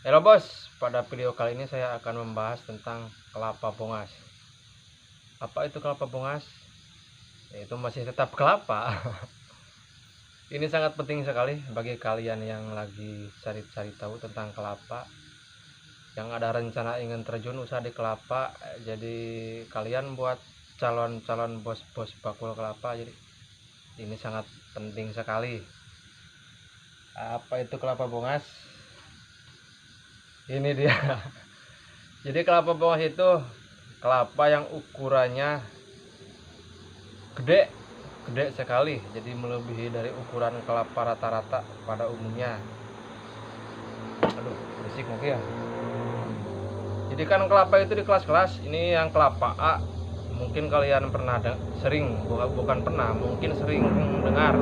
Halo bos, pada video kali ini saya akan membahas tentang kelapa bongas. Apa itu kelapa bongas? Itu masih tetap kelapa. Ini sangat penting sekali bagi kalian yang lagi cari-cari tahu tentang kelapa, yang ada rencana ingin terjun usaha di kelapa. Jadi kalian buat calon-calon bos-bos bakul kelapa. Jadi ini sangat penting sekali. Apa itu kelapa bongas? Ini dia. Jadi kelapa bongas itu kelapa yang ukurannya gede gede sekali, jadi melebihi dari ukuran kelapa rata-rata pada umumnya. Aduh, berisik mungkin ya. Jadi kan kelapa itu di kelas-kelas. Ini yang kelapa A, mungkin kalian pernah sering, bukan pernah, mungkin sering dengar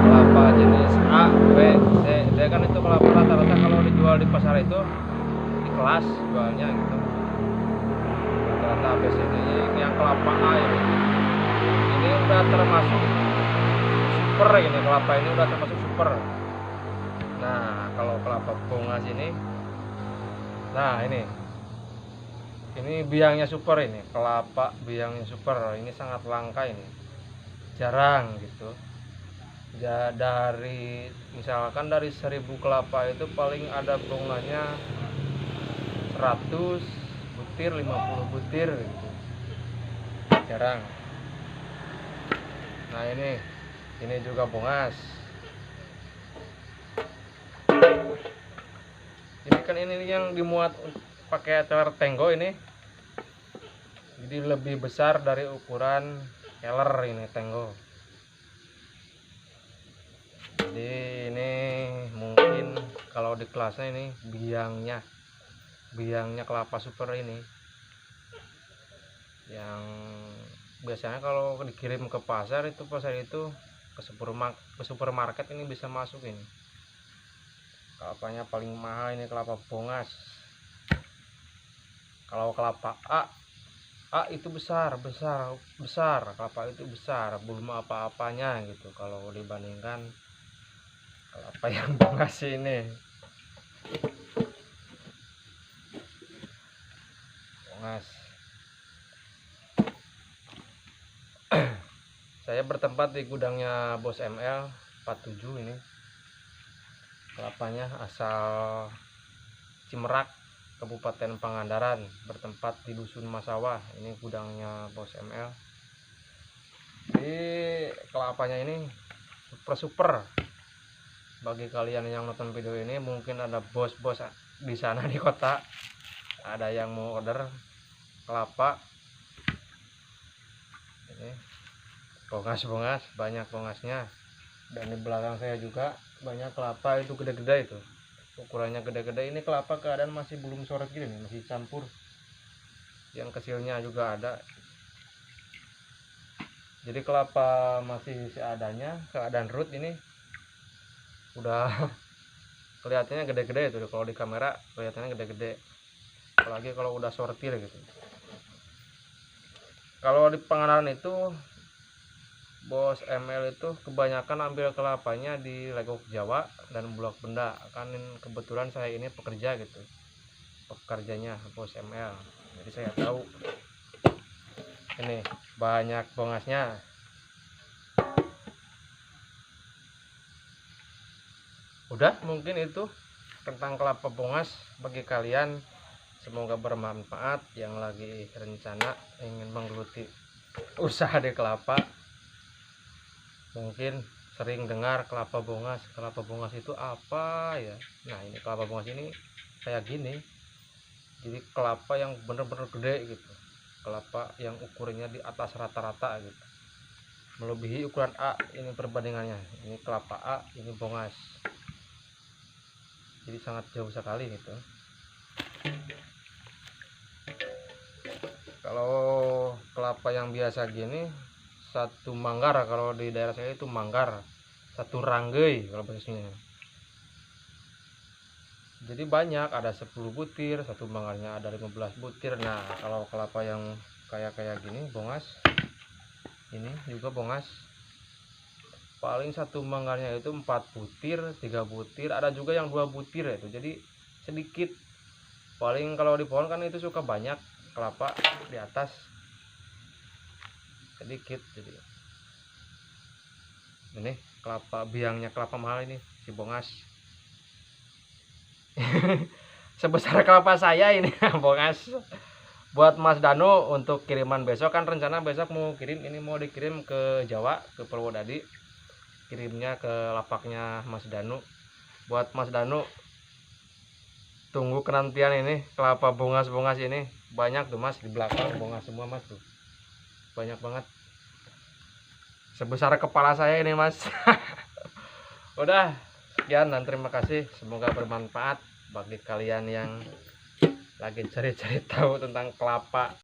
kelapa jenis A, B, C, D. Kan itu kelapa rata-rata kalau dijual di pasar itu di kelas jualnya gitu, rata-rata A, B, C, D. Yang kelapa A ini udah termasuk super. Ini kelapa ini udah termasuk super. Nah, kalau kelapa bongas ini, nah ini biangnya super. Ini kelapa biangnya super, ini sangat langka, ini jarang gitu. Dari misalkan dari 1000 kelapa itu paling ada bunganya 100 butir, 50 butir gitu, jarang. Nah, ini juga bongas. Ini kan ini yang dimuat pakai teler tenggo ini, jadi lebih besar dari ukuran keler ini tenggo. Jadi ini mungkin kalau di kelasnya ini biangnya kelapa super ini, yang biasanya kalau dikirim ke pasar itu ke supermarket ini bisa masuk. Ini kelapanya paling mahal ini kelapa bongas. Kalau kelapa A itu besar, kelapa itu besar, belum apa-apanya gitu kalau dibandingkan kelapa yang bongas ini. Bongas. Saya bertempat di gudangnya Bos ML 47 ini. Kelapanya asal Cimerak, Kabupaten Pangandaran, bertempat di Dusun Masawah. Ini gudangnya Bos ML. Jadi kelapanya ini super. Bagi kalian yang nonton video ini, mungkin ada bos-bos di sana di kota, ada yang mau order kelapa. Ini bongas, banyak bongasnya. Dan di belakang saya juga banyak kelapa itu gede-gede, itu ukurannya gede-gede. Ini kelapa keadaan masih belum sore gini nih, masih campur. Yang kecilnya juga ada. Jadi kelapa masih seadanya, keadaan root ini udah kelihatannya gede-gede itu. Kalau di kamera kelihatannya gede-gede, apalagi kalau udah sortir gitu. Kalau di Pangandaran itu Bos ML itu kebanyakan ambil kelapanya di Legok Jawa dan Bulak Benda. Kan kebetulan saya ini pekerja gitu, pekerjanya Bos ML, jadi saya tahu. Ini banyak bongasnya. Udah, mungkin itu tentang kelapa bongas bagi kalian. Semoga bermanfaat yang lagi rencana ingin menggeluti usaha di kelapa. Mungkin sering dengar kelapa bongas. Kelapa bongas itu apa ya? Nah, ini kelapa bongas ini kayak gini. Jadi kelapa yang bener-bener gede gitu. Kelapa yang ukurannya di atas rata-rata gitu, melebihi ukuran A. Ini perbandingannya. Ini kelapa A, ini bongas. Jadi sangat jauh sekali gitu. Kalau kelapa yang biasa gini, satu manggar, kalau di daerah saya itu manggar, satu ranggei kalau bahasanya. Jadi banyak, ada 10 butir, satu manggarnya ada 15 butir. Nah, kalau kelapa yang kayak gini bongas, ini juga bongas. paling satu manggarnya itu 4 butir 3 butir, ada juga yang 2 butir itu, jadi sedikit. Paling kalau di pohon kan itu suka banyak kelapa di atas, sedikit. Jadi ini kelapa biangnya, kelapa mahal ini si bongas. Sebesar kelapa saya ini bongas. Buat Mas Danu untuk kiriman besok, kan rencana besok mau kirim, ini mau dikirim ke Jawa, ke Purwodadi, kirimnya ke lapaknya Mas Danu. Buat Mas Danu, tunggu kenantian ini kelapa bongas-bongas ini. Banyak tuh Mas, di belakang bongas semua Mas tuh, banyak banget, sebesar kepala saya ini Mas. Udah sekian dan terima kasih, semoga bermanfaat bagi kalian yang lagi cari-cari tahu tentang kelapa.